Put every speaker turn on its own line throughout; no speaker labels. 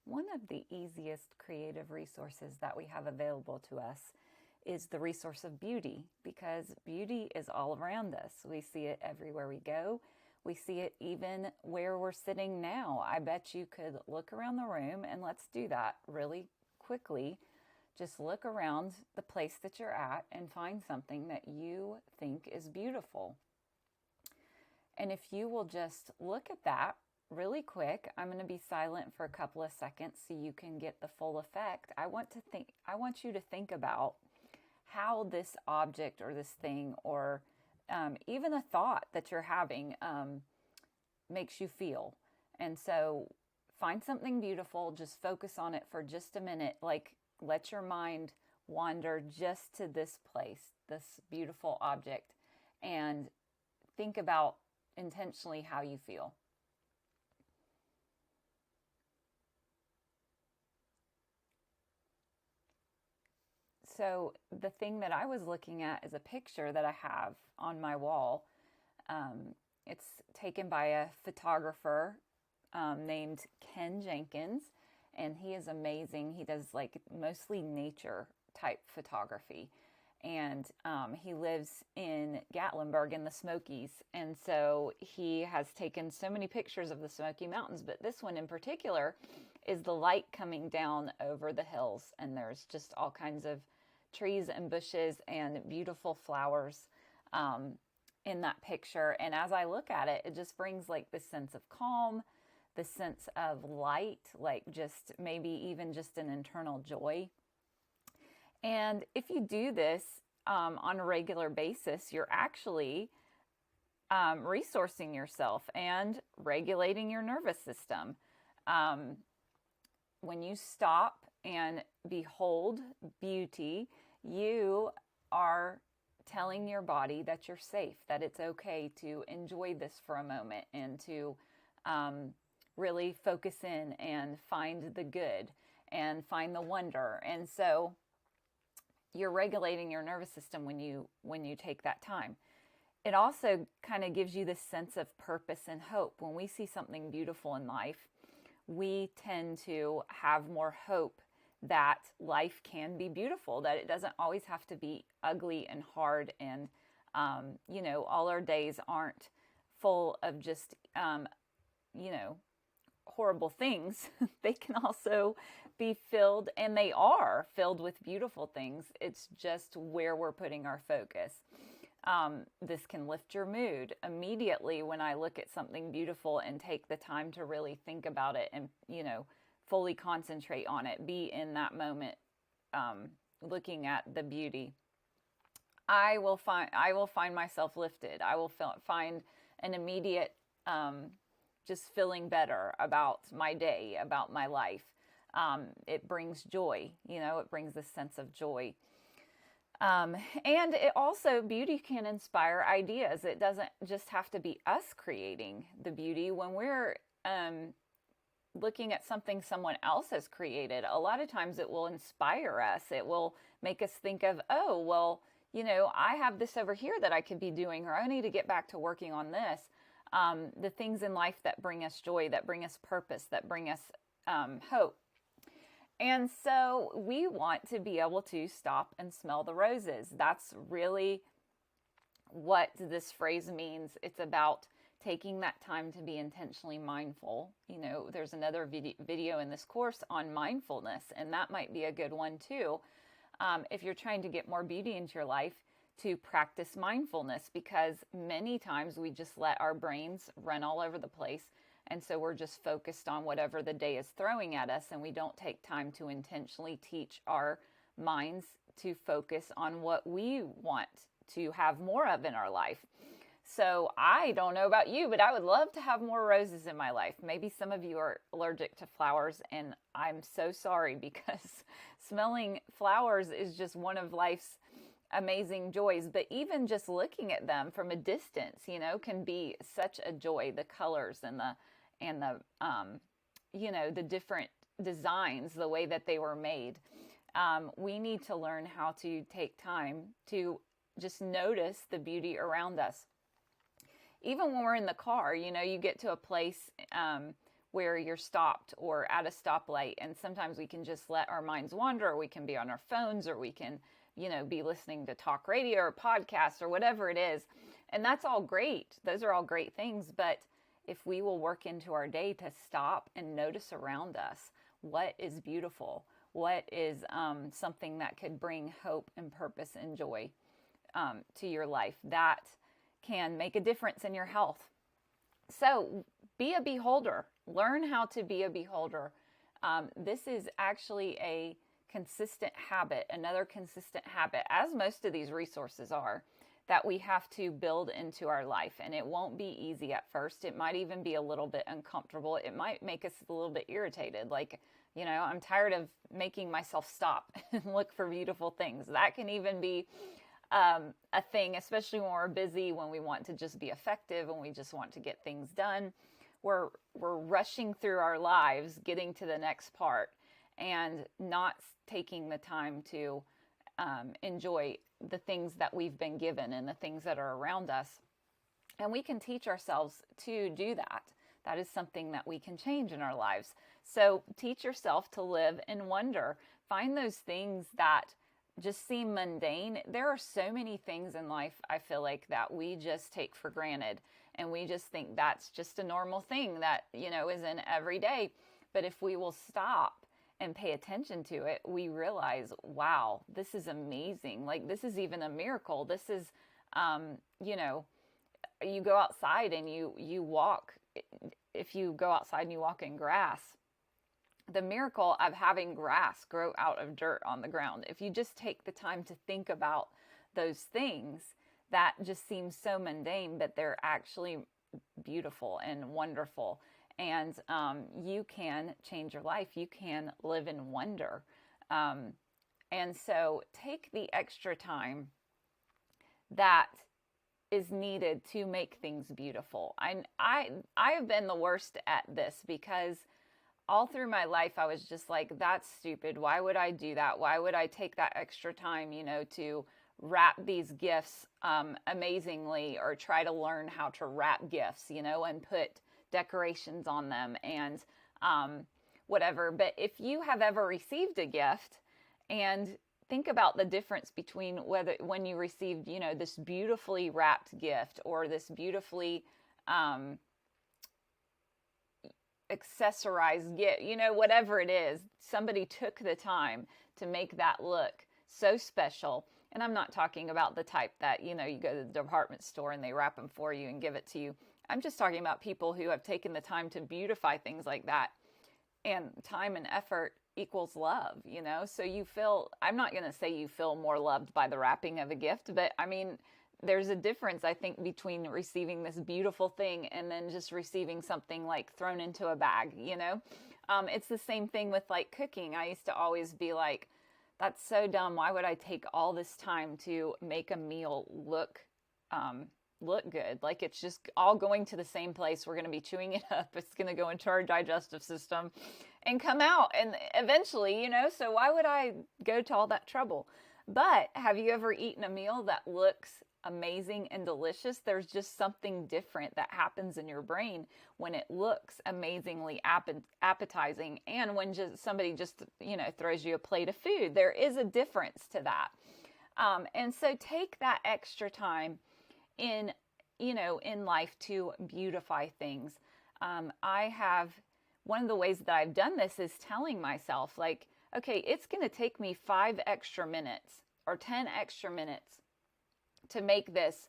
One of the easiest creative resources that we have available to us is the resource of beauty, because beauty is all around us. We see it everywhere we go. We see it even where we're sitting now. I bet you could look around the room, and let's do that really quickly. Just look around the place that you're at and find something that you think is beautiful. And if you will just look at that really quick, I'm going to be silent for a couple of seconds so you can get the full effect. I want you to think about how this object or this thing or even a thought that you're having makes you feel. And so find something beautiful, just focus on it for just a minute, like let your mind wander just to this place, this beautiful object, and think about intentionally how you feel. So the thing that I was looking at is a picture that I have on my wall. It's taken by a photographer named Ken Jenkins, and he is amazing. He does like mostly nature type photography, and he lives in Gatlinburg in the Smokies, and so he has taken so many pictures of the Smoky Mountains, but this one in particular is the light coming down over the hills, and there's just all kinds of trees and bushes and beautiful flowers in that picture. And as I look at it, it just brings like this sense of calm, this sense of light, like just maybe even just an internal joy. And if you do this on a regular basis, you're actually resourcing yourself and regulating your nervous system. When you stop and behold beauty, you are telling your body that you're safe, that it's okay to enjoy this for a moment and to really focus in and find the good and find the wonder. And so you're regulating your nervous system when you take that time. It also kind of gives you this sense of purpose and hope. When we see something beautiful in life, we tend to have more hope that life can be beautiful, that it doesn't always have to be ugly and hard, and all our days aren't full of just horrible things. They can also be filled, and they are filled with beautiful things. It's just where we're putting our focus. This can lift your mood. Immediately when I look at something beautiful and take the time to really think about it and, fully concentrate on it, be in that moment, looking at the beauty, I will find myself lifted. I will find an immediate, just feeling better about my day, about my life. It brings joy, it brings this sense of joy. And it also, beauty can inspire ideas. It doesn't just have to be us creating the beauty. When we're looking at something someone else has created, a lot of times it will inspire us. It will make us think of, oh, well, I have this over here that I could be doing, or I need to get back to working on this. The things in life that bring us joy, that bring us purpose, that bring us hope. And so we want to be able to stop and smell the roses. That's really what this phrase means. It's about taking that time to be intentionally mindful. There's another video in this course on mindfulness, and that might be a good one too. If you're trying to get more beauty into your life, to practice mindfulness, because many times we just let our brains run all over the place. And so we're just focused on whatever the day is throwing at us, and we don't take time to intentionally teach our minds to focus on what we want to have more of in our life. So I don't know about you, but I would love to have more roses in my life. Maybe some of you are allergic to flowers, and I'm so sorry, because smelling flowers is just one of life's amazing joys. But even just looking at them from a distance, can be such a joy. The colors and the the different designs, the way that they were made. We need to learn how to take time to just notice the beauty around us. Even when we're in the car, you get to a place where you're stopped or at a stoplight, and sometimes we can just let our minds wander, or we can be on our phones, or we can, be listening to talk radio or podcasts or whatever it is. And that's all great. Those are all great things. But if we will work into our day to stop and notice around us what is beautiful, what is something that could bring hope and purpose and joy to your life, that can make a difference in your health. So be a beholder. Learn how to be a beholder. This is actually a consistent habit, another consistent habit, as most of these resources are, that we have to build into our life. And it won't be easy at first. It might even be a little bit uncomfortable. It might make us a little bit irritated. Like, I'm tired of making myself stop and look for beautiful things. That can even be a thing, especially when we're busy, when we want to just be effective, when we just want to get things done. We're rushing through our lives, getting to the next part, and not taking the time to enjoy the things that we've been given and the things that are around us. And we can teach ourselves to do that. That is something that we can change in our lives. So teach yourself to live in wonder. Find those things that just seem mundane. There are so many things in life, I feel like, that we just take for granted. And we just think that's just a normal thing that, is in every day. But if we will stop and pay attention to it, we realize, wow, this is amazing. Like, this is even a miracle. This is, you go outside and you walk. If you go outside and you walk in grass, the miracle of having grass grow out of dirt on the ground. If you just take the time to think about those things that just seem so mundane, but they're actually beautiful and wonderful. And you can change your life. You can live in wonder. And so take the extra time that is needed to make things beautiful. I have been the worst at this, because all through my life, I was just like, that's stupid. Why would I do that? Why would I take that extra time, to wrap these gifts amazingly, or try to learn how to wrap gifts, and put decorations on them and whatever. But if you have ever received a gift, and think about the difference between when you received, this beautifully wrapped gift, or this beautifully accessorized gift, whatever it is, somebody took the time to make that look so special. And I'm not talking about the type that, you go to the department store and they wrap them for you and give it to you. I'm just talking about people who have taken the time to beautify things like that. And time and effort equals love, So you feel, I'm not going to say you feel more loved by the wrapping of a gift, but I mean, there's a difference, I think, between receiving this beautiful thing and then just receiving something like thrown into a bag, It's the same thing with like cooking. I used to always be like, that's so dumb. Why would I take all this time to make a meal look good? Like, it's just all going to the same place. We're going to be chewing it up. It's going to go into our digestive system and come out. And eventually, so why would I go to all that trouble? But have you ever eaten a meal that looks amazing and delicious? There's just something different that happens in your brain when it looks amazingly appetizing, and when somebody just throws you a plate of food. There is a difference to that. And so take that extra time in life to beautify things. I have, one of the ways that I've done this is telling myself, like, okay, it's going to take me 5 extra minutes or 10 extra minutes to make this,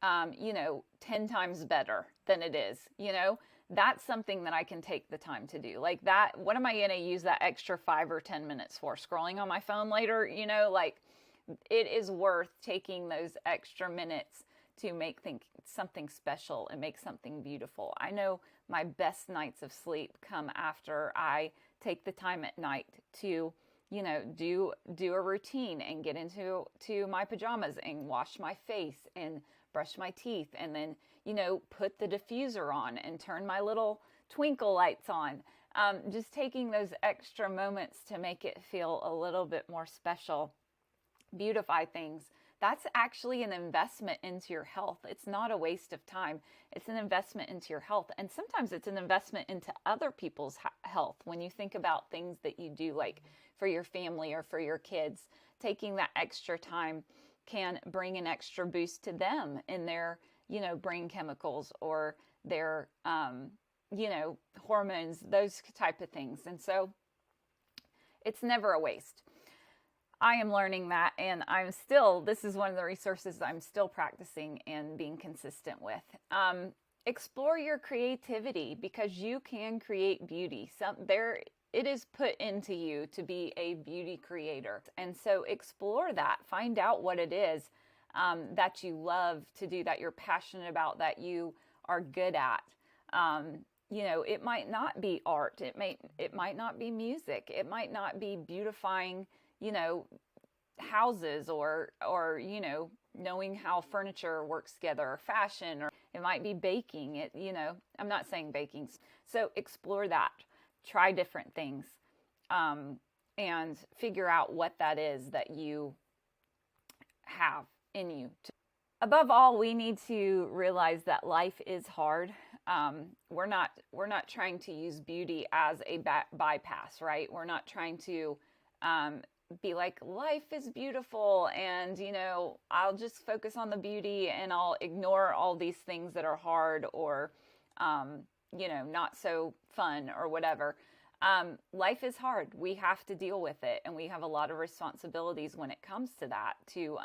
10 times better than it is, that's something that I can take the time to do. Like that, what am I going to use that extra 5 or 10 minutes for? Scrolling on my phone later, like it is worth taking those extra minutes to make something special and make something beautiful. I know my best nights of sleep come after I take the time at night to do a routine and get into my pajamas and wash my face and brush my teeth, and then, put the diffuser on and turn my little twinkle lights on. Just taking those extra moments to make it feel a little bit more special. Beautify things. that's actually an investment into your health. It's not a waste of time. It's an investment into your health. And sometimes it's an investment into other people's health. When you think about things that you do, like for your family or for your kids, taking that extra time can bring an extra boost to them in their, brain chemicals or their, hormones, those type of things. And so it's never a waste. I am learning that, and this is one of the resources I'm still practicing and being consistent with. Explore your creativity, because you can create beauty. It is put into you to be a beauty creator. And so explore that. Find out what it is that you love to do, that you're passionate about, that you are good at. It might not be art. It might not be music. It might not be beautifying, houses or knowing how furniture works together, or fashion, or it might be baking. I'm not saying baking. So explore that. Try different things, and figure out what that is that you have in you. Above all, we need to realize that life is hard. We're not trying to use beauty as a bypass, right? We're not trying to be like, life is beautiful, and I'll just focus on the beauty and I'll ignore all these things that are hard or not so fun or whatever. Life is hard. We have to deal with it, and we have a lot of responsibilities when it comes to that, to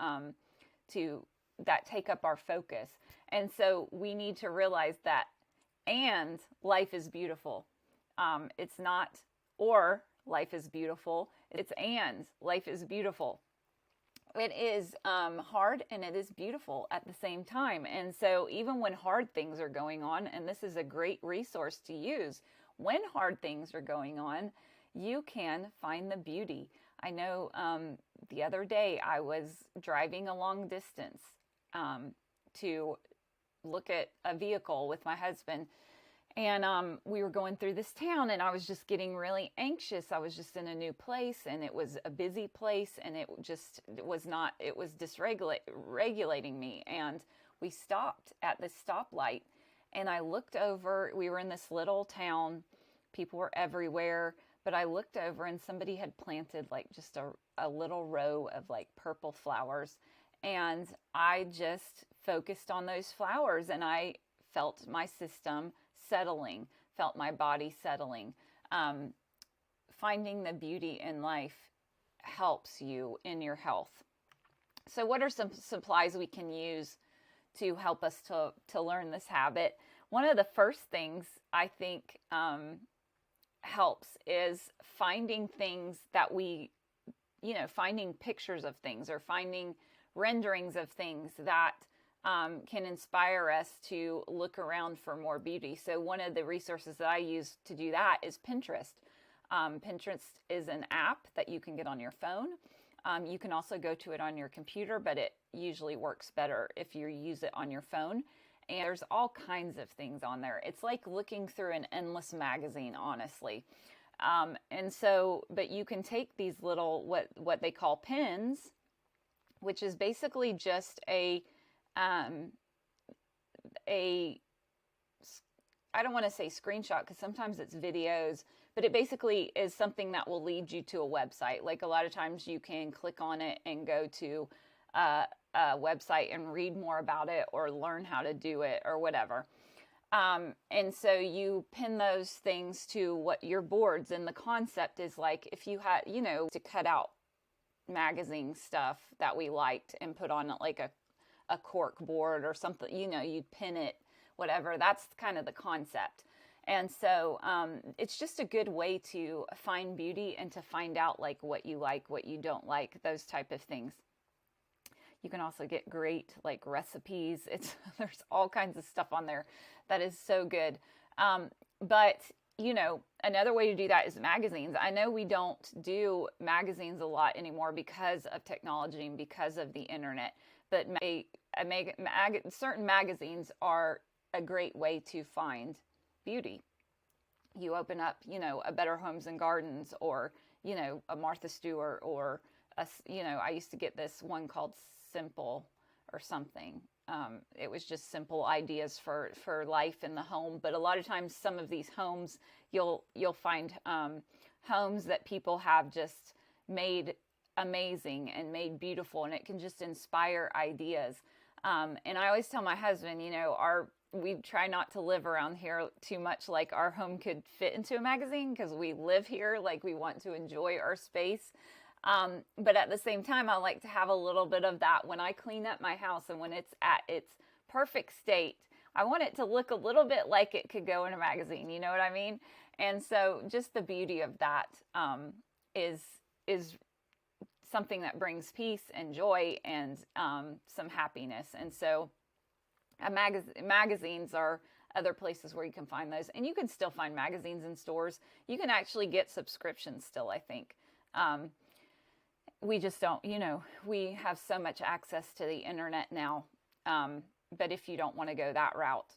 that take up our focus. And so we need to realize that, and life is beautiful. It's not or life is beautiful. It's and life is beautiful. It is hard, and it is beautiful at the same time. And so even when hard things are going on, and this is a great resource to use, when hard things are going on, you can find the beauty. I know the other day I was driving a long distance to look at a vehicle with my husband. And we were going through this town, and I was just getting really anxious. I was just in a new place, and it was a busy place, and it was dysregulating me. And we stopped at this stoplight, and I looked over. We were in this little town. People were everywhere. But I looked over, and somebody had planted like just a little row of like purple flowers. And I just focused on those flowers, and I felt my system settling, felt my body settling. Finding the beauty in life helps you in your health. So what are some supplies we can use to help us to learn this habit? One of the first things I think helps is finding things that finding pictures of things, or finding renderings of things that can inspire us to look around for more beauty. So one of the resources that I use to do that is Pinterest. Pinterest is an app that you can get on your phone. You can also go to it on your computer, but it usually works better if you use it on your phone. And there's all kinds of things on there. It's like looking through an endless magazine, honestly. But you can take these little, what they call pins, which is basically just I don't want to say screenshot, because sometimes it's videos, but it basically is something that will lead you to a website. Like a lot of times you can click on it and go to a website and read more about it, or learn how to do it, or whatever. And so you pin those things to what your boards, and the concept is like, if you had, to cut out magazine stuff that we liked and put on like a cork board or something, you'd pin it, whatever. That's kind of the concept. And so it's just a good way to find beauty and to find out like what you like, what you don't like, those type of things. You can also get great like recipes. There's all kinds of stuff on there that is so good. But another way to do that is magazines. I know we don't do magazines a lot anymore because of technology and because of the internet, but certain magazines are a great way to find beauty. You open up, a Better Homes and Gardens, or, a Martha Stewart, or I used to get this one called simple or something. It was just simple ideas for life in the home. But a lot of times, some of these homes, you'll find homes that people have just made amazing and made beautiful, and it can just inspire ideas. And I always tell my husband, we try not to live around here too much like our home could fit into a magazine, because we live here, like we want to enjoy our space. But at the same time, I like to have a little bit of that when I clean up my house, and when it's at its perfect state, I want it to look a little bit like it could go in a magazine. You know what I mean? And so just the beauty of that is something that brings peace and joy and some happiness. And so magazines are other places where you can find those. And you can still find magazines in stores. You can actually get subscriptions still, I think. We just don't, we have so much access to the internet now. But if you don't want to go that route,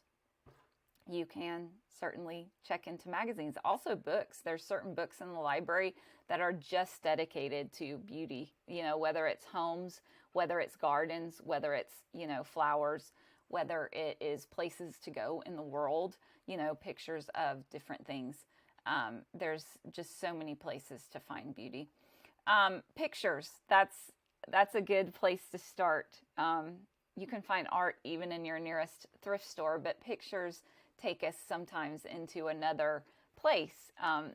you can certainly check into magazines. Also books. There's certain books in the library that are just dedicated to beauty, whether it's homes, whether it's gardens, whether it's, flowers, whether it is places to go in the world, pictures of different things. There's just so many places to find beauty. Pictures, that's a good place to start. You can find art even in your nearest thrift store, but pictures take us sometimes into another place,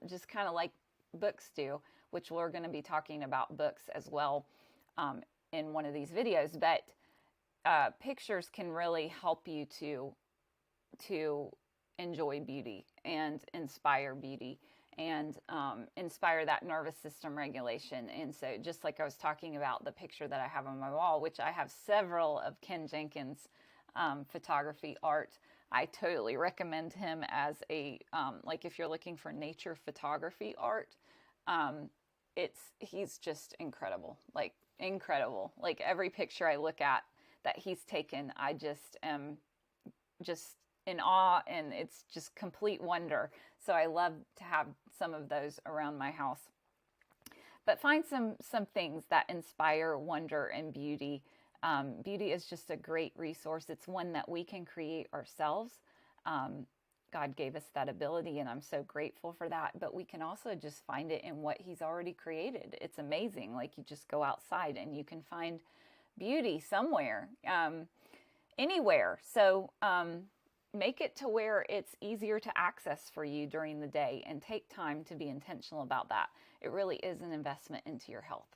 just kind of like books do, which we're going to be talking about books as well in one of these videos. But pictures can really help you to enjoy beauty and inspire beauty and inspire that nervous system regulation. And so just like I was talking about the picture that I have on my wall, which I have several of Ken Jenkins' photography art, I totally recommend him as a, like if you're looking for nature photography art, he's just incredible, like incredible. Like every picture I look at that he's taken, I just am just in awe, and it's just complete wonder. So I love to have some of those around my house. But find some things that inspire wonder and beauty. Beauty is just a great resource. It's one that we can create ourselves. God gave us that ability, and I'm so grateful for that. But we can also just find it in what He's already created. It's amazing. Like you just go outside and you can find beauty somewhere, anywhere. So make it to where it's easier to access for you during the day, and take time to be intentional about that. It really is an investment into your health.